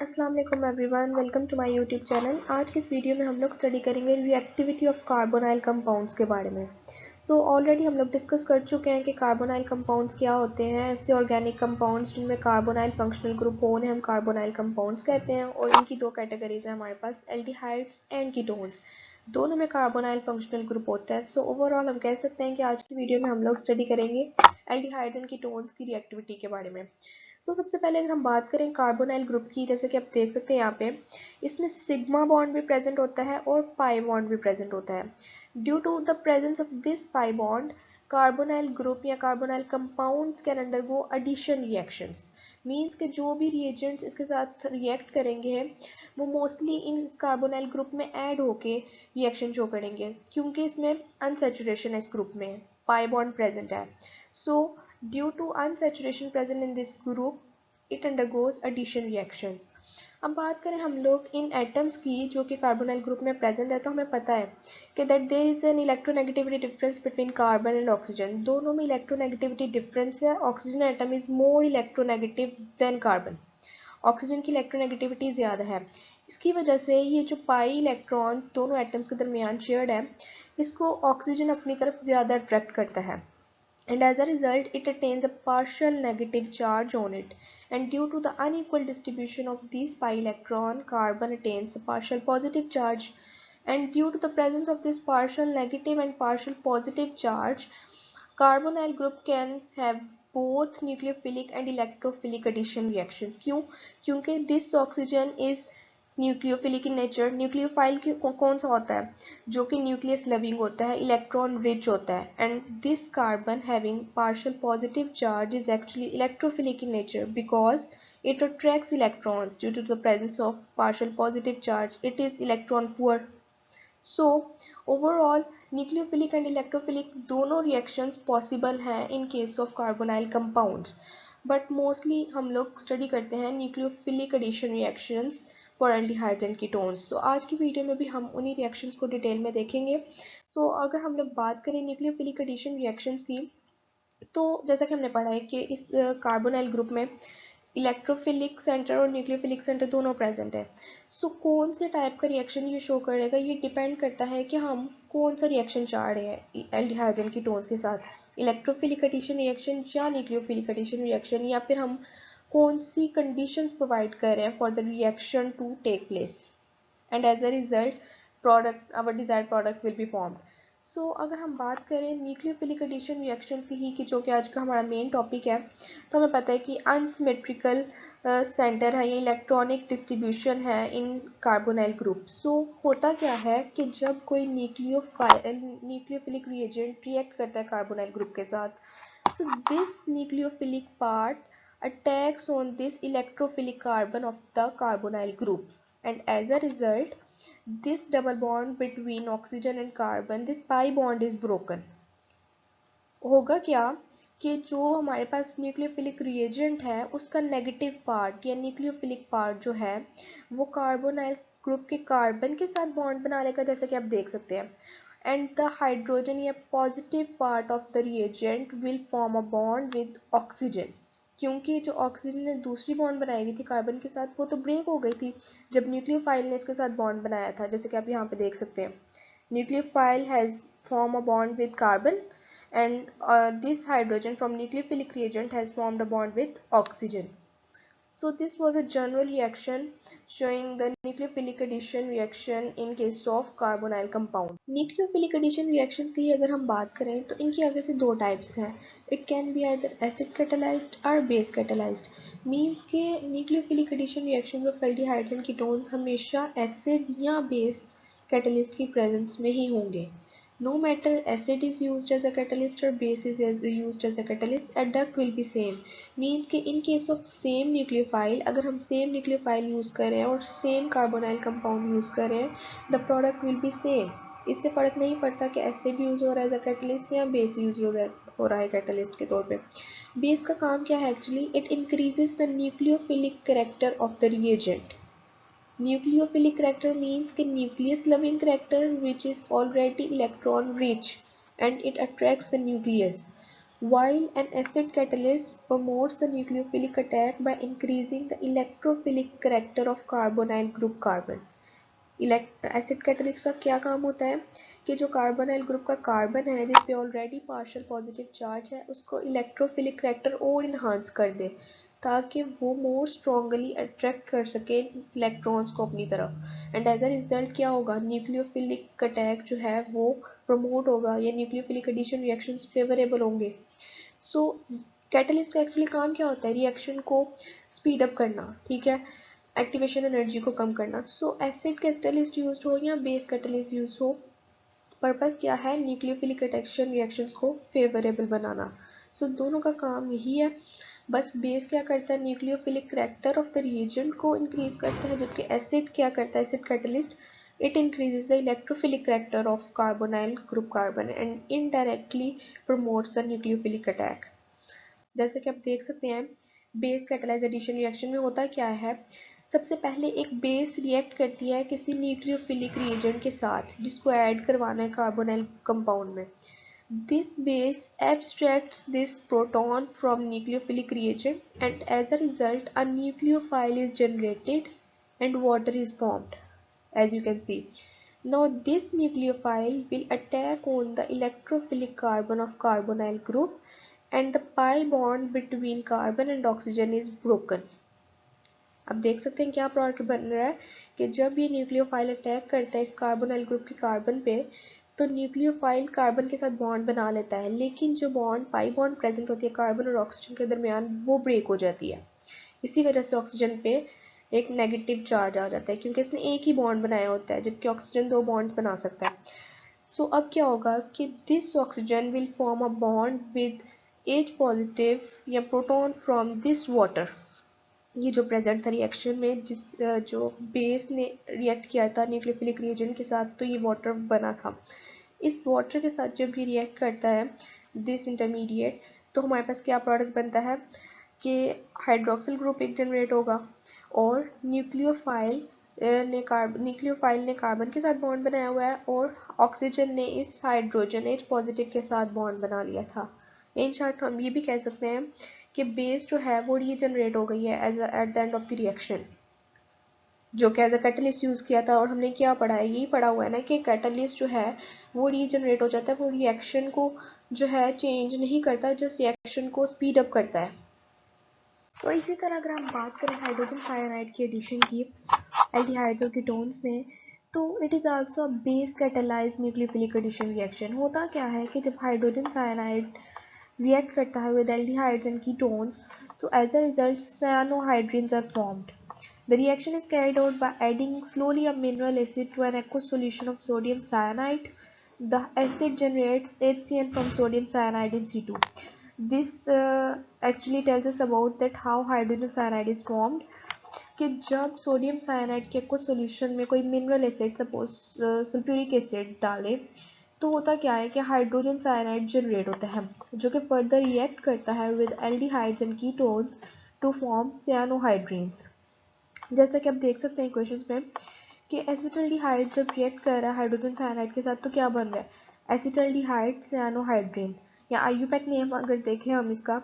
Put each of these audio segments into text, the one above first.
अस्सलाम वालेकुम everyone, welcome to my YouTube channel. आज की इस वीडियो में हम लोग स्टडी करेंगे रिएक्टिविटी ऑफ कार्बोनाइल कंपाउंड्स के बारे में। ऑलरेडी हम लोग डिस्कस कर चुके हैं कि कार्बोनाइल कंपाउंड्स क्या होते हैं। ऐसे ऑर्गेनिक कंपाउंड्स जिनमें कार्बोनाइल फंक्शनल ग्रुप हो उन्हें हम कार्बोनाइल कंपाउंड्स कहते हैं, और इनकी दो कैटेगरीज हैं हमारे पास, एल्डिहाइड्स एंड कीटोन्स। दोनों में कार्बोनाइल फंक्शनल ग्रुप होता है। ओवरऑल हम कह सकते हैं कि आज की वीडियो में हम लोग स्टडी करेंगे एल्डिहाइड्स एंड कीटोन्स की रिएक्टिविटी के बारे में। सबसे पहले अगर हम बात करें कार्बोनाइल ग्रुप की, जैसे कि आप देख सकते हैं यहाँ पे, इसमें सिग्मा बॉन्ड भी प्रेजेंट होता है और पाई बॉन्ड भी प्रेजेंट होता है। Due to the presence of this pi bond, carbonyl group या carbonyl compounds can undergo addition reactions. Means के जो भी रिएजेंट्स इसके साथ रिएक्ट करेंगे वो मोस्टली इन कार्बोनाइल ग्रुप में ऐड होके रिएक्शन शो करेंगे, क्योंकि इसमें अनसेचुरेशन है, इस ग्रुप में पाई बॉन्ड प्रेजेंट है। Due to unsaturation present in this group, it undergoes addition reactions. अब बात करें हम लोग इन एटम्स की जो कि कार्बोनाइल ग्रुप में प्रेजेंट है, तो हमें पता है कि that there is an electronegativity difference between carbon and oxygen. दोनों में इलेक्ट्रोनेगेटिविटी डिफरेंस है। Oxygen atom is more electronegative than carbon. Oxygen की इलेक्ट्रोनेगेटिविटी ज़्यादा है। इसकी वजह से ये जो पाई इलेक्ट्रॉन्स दोनों एटम्स के दरमियान शेयर्ड है, इसको ऑक्सीजन अपनी तरफ ज़्यादा अट्रैक्ट करता है, and as a result it attains a partial negative charge on it, and due to the unequal distribution of these pi electron, carbon attains a partial positive charge, and due to the presence of this partial negative and partial positive charge, carbonyl group can have both nucleophilic and electrophilic addition reactions. क्यों? क्योंकि this oxygen is nucleophilic in nature. Nucleophile कौन सा होता है? जो कि nucleus loving होता है, इलेक्ट्रॉन रिच होता है, and this carbon having partial positive charge is actually electrophilic in nature because it attracts electrons due to the presence of partial positive charge. It is electron poor. So overall nucleophilic and electrophilic दोनों reactions possible हैं in case of carbonyl compounds, but mostly हम लोग study करते हैं nucleophilic addition reactions for aldehydes and ketones. आज की video में भी हम उन्हीं रिएक्शंस को डिटेल में देखेंगे। अगर हम लोग बात करें न्यूक्लियोफिलिक एडिशन रिएक्शंस की, तो जैसा कि हमने पढ़ा है कि इस कार्बोनाइल ग्रुप में इलेक्ट्रोफिलिक सेंटर और न्यूक्लियोफिलिक सेंटर दोनों प्रेजेंट है। कौन से टाइप का रिएक्शन ये शो करेगा, ये डिपेंड करता है कि हम कौन सा रिएक्शन चाह रहे हैं एल्डिहाइड्स एंड कीटोन्स के साथ, इलेक्ट्रोफिलिक एडिशन रिएक्शन या न्यूक्लियोफिलिक एडिशन रिएक्शन, या फिर हम कौन सी कंडीशंस प्रोवाइड कर रहे हैं for the reaction to take place, and as a result product our desired product will be formed. अगर हम बात करें न्यूक्लियोफिलिक एडिशन रिएक्शंस की ही, कि जो कि आज का हमारा मेन टॉपिक है, तो हमें पता है कि अनसिमेट्रिकल सेंटर है, ये इलेक्ट्रॉनिक डिस्ट्रीब्यूशन है इन कार्बोनाइल ग्रुप। होता क्या है कि जब कोई न्यूक्लियोफिलिक रिएजेंट रिएक्ट करता है कार्बोनाइल ग्रुप के साथ, this nucleophilic part attacks on this electrophilic carbon of the carbonyl group, and as a result this double bond between oxygen and carbon, this pi bond is broken. होगा क्या कि जो हमारे पास nucleophilic reagent है उसका negative part या nucleophilic part जो है वो कार्बोनाइल ग्रुप के कार्बन के साथ बॉन्ड बना लेगा, जैसा कि आप देख सकते हैं, एंड द हाइड्रोजन या positive part of the reagent will form a bond with oxygen. क्योंकि जो ऑक्सीजन ने दूसरी बॉन्ड बनाई हुई थी कार्बन के साथ, वो तो ब्रेक हो गई थी जब न्यूक्लियोफाइल ने इसके साथ बॉन्ड बनाया था, जैसे कि आप यहाँ पे देख सकते हैं, nucleophile has form a bond with carbon, and this hydrogen from nucleophilic reagent has formed a bond with oxygen. This was a general reaction showing the nucleophilic addition reaction in case of carbonyl compound. Nucleophilic addition reactions की अगर हम बात करें तो इनकी आगे से दो टाइप्स हैं. It can be either acid catalyzed or base catalyzed. Means के nucleophilic addition reactions of aldehydes and ketones हमेशा acid या base catalyst की presence में ही होंगे. No matter acid is used as a catalyst or base is used as a catalyst, adduct will be same. Means कि in case of same nucleophile, अगर हम same nucleophile use कर रहे हैं और same carbonyl compound use कर रहे हैं, the product will be same. इससे फर्क नहीं पड़ता कि acid use हो रहा है as a catalyst या base use हो रहा है catalyst के तौर पे. Base का काम क्या है actually? It increases the nucleophilic character of the reagent. Nucleophilic character means कि nucleus loving character which is already electron rich and it attracts the nucleus, while an acid catalyst promotes the nucleophilic attack by increasing the electrophilic character of carbonyl group carbon। Acid catalyst का क्या काम होता है कि जो carbonyl group का carbon है जिस पे ऑलरेडी पार्शियल पॉजिटिव चार्ज है उसको इलेक्ट्रोफिलिक करैक्टर और इन्हांस कर दे ताकि वो मोर स्ट्रॉन्गली अट्रैक्ट कर सके इलेक्ट्रॉन्स को अपनी तरफ। एंड एज अ रिजल्ट क्या होगा, न्यूक्लियोफिलिक अटैक जो है वो प्रमोट होगा या न्यूक्लियोफिलिक एडिशन रिएक्शंस फेवरेबल होंगे। सो कैटलिस्ट का एक्चुअली काम क्या होता है, रिएक्शन को स्पीड अप करना, ठीक है, एक्टिवेशन एनर्जी को कम करना। सो एसिड कैटलिस्ट यूज हो या बेस कैटलिस्ट यूज हो, पर्पस क्या है, न्यूक्लियोफिलिक एडिशन रिएक्शंस को फेवरेबल बनाना। सो दोनों का काम यही है। बस बेस क्या करता है, nucleophilic character of the reagent को इंक्रीज करता है, जबकि एसिड क्या करता है, acid catalyst it increases the electrophilic character of carbonyl group carbon and indirectly promotes the nucleophilic attack. जैसे कि आप देख सकते हैं बेस कैटलाइज एडिशन रिएक्शन में होता क्या है, सबसे पहले एक बेस रिएक्ट करती है किसी न्यूक्लियोफिलिक रिएजेंट के साथ जिसको ऐड करवाना है कार्बोनाइल कंपाउंड में। This base abstracts this proton from nucleophilic reagent and as a result a nucleophile is generated and water is formed, as you can see. Now this nucleophile will attack on the electrophilic carbon of carbonyl group and the pi bond between carbon and oxygen is broken. अब देख सकते हैं क्या product बन रहा है कि जब ये न्यूक्लियोफाइल अटैक करता है इस कार्बोनाइल ग्रुप के कार्बन पे तो न्यूक्लियोफाइल कार्बन के साथ बॉन्ड बना लेता है, लेकिन जो बॉन्ड पाई बॉन्ड प्रेजेंट होती है कार्बन और ऑक्सीजन के दरमियान वो ब्रेक हो जाती है। इसी वजह से ऑक्सीजन पे एक नेगेटिव चार्ज आ जाता है क्योंकि इसने एक ही बॉन्ड बनाया होता है जबकि ऑक्सीजन दो बॉन्ड्स बना सकता है। सो अब क्या होगा कि this oxygen will form a bond with H positive या प्रोटॉन फ्रॉम दिस वाटर। ये जो प्रेजेंट था रिएक्शन में जिस जो बेस ने रिएक्ट किया था न्यूक्लियोफिलिक रिएजेंट के साथ तो ये वाटर बना था। इस वाटर के साथ जब ये रिएक्ट करता है दिस इंटरमीडिएट तो हमारे पास क्या प्रोडक्ट बनता है कि हाइड्रोक्सिल ग्रुप एक जनरेट होगा और न्यूक्लियोफाइल ने कार्बन के साथ बॉन्ड बनाया हुआ है और ऑक्सीजन ने इस हाइड्रोजन एच पॉजिटिव के साथ बॉन्ड बना लिया था। इन शॉर्ट हम ये भी कह सकते हैं कि बेस जो है वो रीजनरेट हो गई है as at the end of the reaction जो कि एज अ कैटलिस्ट यूज किया था। और हमने क्या पढ़ा है, यही पढ़ा हुआ है ना कि कैटलिस्ट जो है वो रीजनरेट हो जाता है, वो रिएक्शन को जो है चेंज नहीं करता, जस्ट रिएक्शन को स्पीड अप करता है। तो इसी तरह अगर हम बात करें हाइड्रोजन साइनाइड की एडिशन की एल्डिहाइड्स और कीटोन्स में तो it is also a base catalysed nucleophilic addition reaction. होता क्या है कि जब हाइड्रोजन साइनाइड रिएक्ट करता है with aldehydes and ketones, so as a result cyanohydrins are formed. The reaction is carried out by adding slowly a mineral acid to an aqueous solution of sodium cyanide. The acid generates HCN from sodium cyanide in situ. This actually tells us about that how hydrogen cyanide is formed. कि जब sodium cyanide के aqueous solution में कोई mineral acid suppose sulphuric acid डालें तो होता क्या है कि हाइड्रोजन साइनाइड जनरेट होता है जो कि फर्दर रिएक्ट करता है with aldehydes and ketones to form cyanohydrins. जैसा कि आप देख सकते हैं इक्वेशंस में कि एसिटल्डिहाइड जब रिएक्ट कर रहा है हाइड्रोजन साइनाइड के साथ तो क्या बन रहा है, एसिटल्डिहाइड साइनोहाइड्रीन या आईयूपैक नेम अगर देखें हम इसका,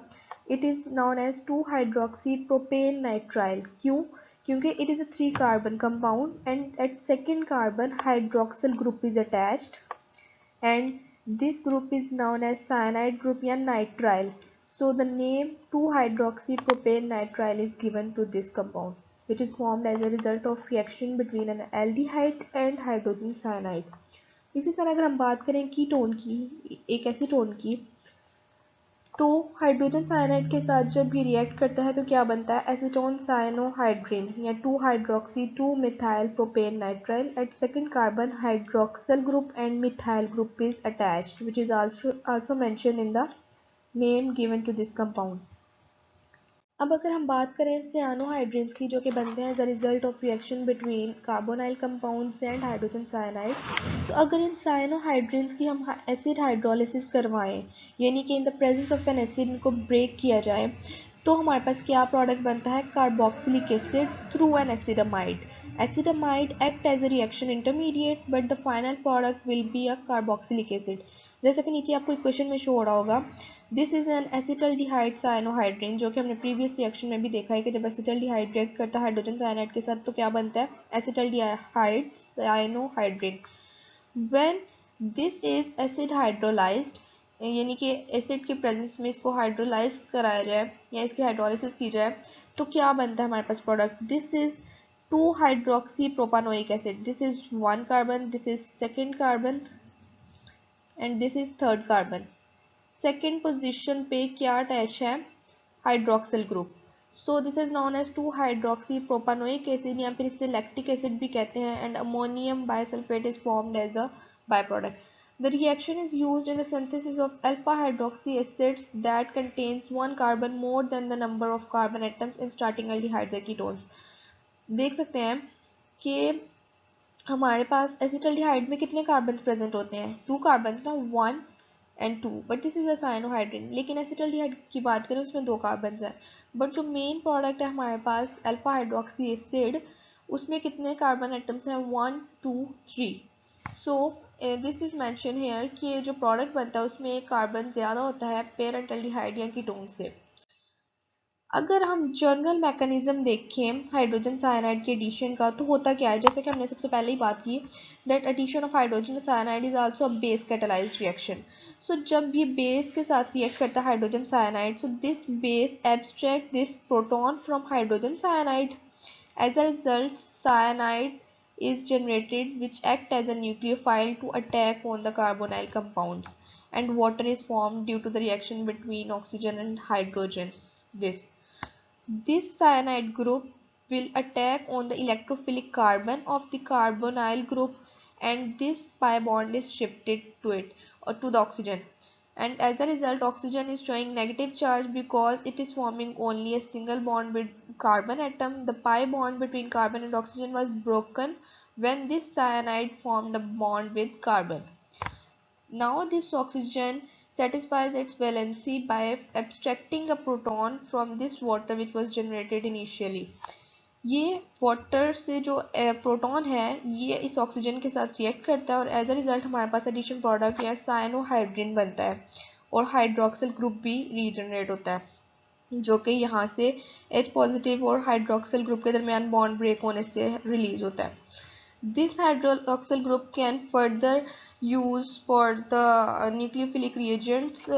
it is known as 2 hydroxy propane nitrile. क्यों, क्योंकि it is a 3 carbon compound and at second carbon hydroxyl group is attached and this group is known as cyanide group या nitrile. So the name 2-hydroxypropane nitrile is given to this compound which is formed as a result of reaction between an aldehyde and hydrogen cyanide. इसी तरह अगर हम बात करें ketone की, एक acetone की, तो हाइड्रोजन साइनाइड के साथ जब ये रिएक्ट करता है तो क्या बनता है, एसीटोन साइनोहाइड्रीन या 2-hydroxy 2-methyl propane nitrile at second carbon hydroxyl group and methyl group is attached which is also mentioned in the name given to this compound. अब अगर हम बात करें साइनोहाइड्रीन्स की जो कि बनते हैं as a result of reaction between carbonyl compounds and hydrogen cyanide, तो अगर इन साइनोहाइड्रीन्स की हम एसिड हाइड्रोलिसिस करवाएं यानी कि in the presence of an acid इनको ब्रेक किया जाए तो हमारे पास क्या प्रोडक्ट बनता है, carboxylic acid through an acid amide. Acid amide act as a reaction intermediate but the final product will be a carboxylic acid. जैसे कि नीचे आपको इक्वेशन में शो हो रहा होगा, this is an acetaldehyde cyanohydrin, जो कि हमने प्रीवियस रिएक्शन में भी देखा है कि जब एसिटल्डिहाइड रिएक्ट करता है हाइड्रोजन साइनाइड के साथ तो क्या बनता है, acetaldehyde cyanohydrin. When this is acid hydrolysed, यानी कि एसिड के प्रेजेंस में इसको हाइड्रोलाइज कराया जाए या इसकी हाइड्रोलिसिस की जाए तो क्या बनता है हमारे पास product, this is 2 hydroxy propanoic acid. This is 1 carbon, this is second carbon and this is third carbon. Second position पे क्या अटैच है, hydroxyl group. So this is known as 2 hydroxy propanoic acid या फिर इसे lactic acid भी कहते हैं. And ammonium bisulphate is formed as a by product. The reaction is used in the synthesis of alpha hydroxy acids that contains 1 carbon more than the number of carbon atoms in starting aldehydes or ketones. देख सकते हैं कि हमारे पास acetaldehyde में कितने carbons present होते हैं, 2 carbons ना, 1 and 2, but this is a cyanohydrin. लेकिन एसिटल्डिहाइड की बात करें उसमें 2 कार्बन्स हैं, बट जो मेन प्रोडक्ट है हमारे पास अल्फा हाइड्रोक्सी एसिड, उसमें कितने कार्बन एटम्स हैं, 1 2 3. So this is mention here कि जो प्रोडक्ट बनता है उसमें एक कार्बन ज़्यादा होता है पेरेंट एल्डिहाइड या कीटोन से. अगर हम जनरल मैकेनिज्म देखें हाइड्रोजन साइनाइड के एडिशन का तो होता क्या है, जैसे कि हमने सबसे पहले ही बात की that addition of hydrogen cyanide is also a base catalysed reaction. So जब ये बेस के साथ रिएक्ट करता है hydrogen cyanide, so this base abstract this proton from hydrogen cyanide. As a result cyanide is generated which act as a nucleophile to attack on the carbonyl compounds, and water is formed due to the reaction between oxygen and hydrogen. This cyanide group will attack on the electrophilic carbon of the carbonyl group, and this pi bond is shifted to it or to the oxygen, and as a result oxygen is showing negative charge because it is forming only a single bond with carbon atom. The pi bond between carbon and oxygen was broken when this cyanide formed a bond with carbon. Now this oxygen satisfies its valency by abstracting a proton from this water which was generated initially. ये water से जो proton है ये इस oxygen के साथ react करता है और एज अ रिजल्ट हमारे पास एडिशन प्रोडक्ट या साइनोहाइड्रिन बनता है और हाइड्रोक्सिल ग्रुप भी रीजनरेट होता है जो कि यहाँ से H पॉजिटिव और हाइड्रोक्सिल ग्रुप के दरमियान बॉन्ड ब्रेक होने से रिलीज होता है. This hydroxyl group can further use for the nucleophilic reagents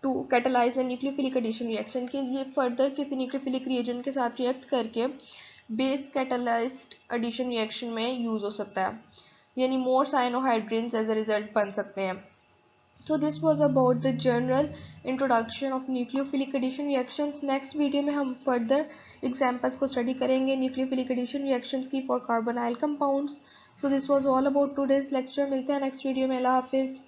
to catalyze a nucleophilic addition reaction के ये further किसी nucleophilic reagent के साथ react करके base catalyzed addition reaction में use हो सकता है, यानी more cyanohydrins as a result बन सकते हैं. So this was about the general introduction of nucleophilic addition reactions. Next video में हम further examples को study करेंगे nucleophilic addition reactions की for carbonyl compounds. So this was all about today's lecture. मिलते हैं next वीडियो में. अल्लाह हाफिज़.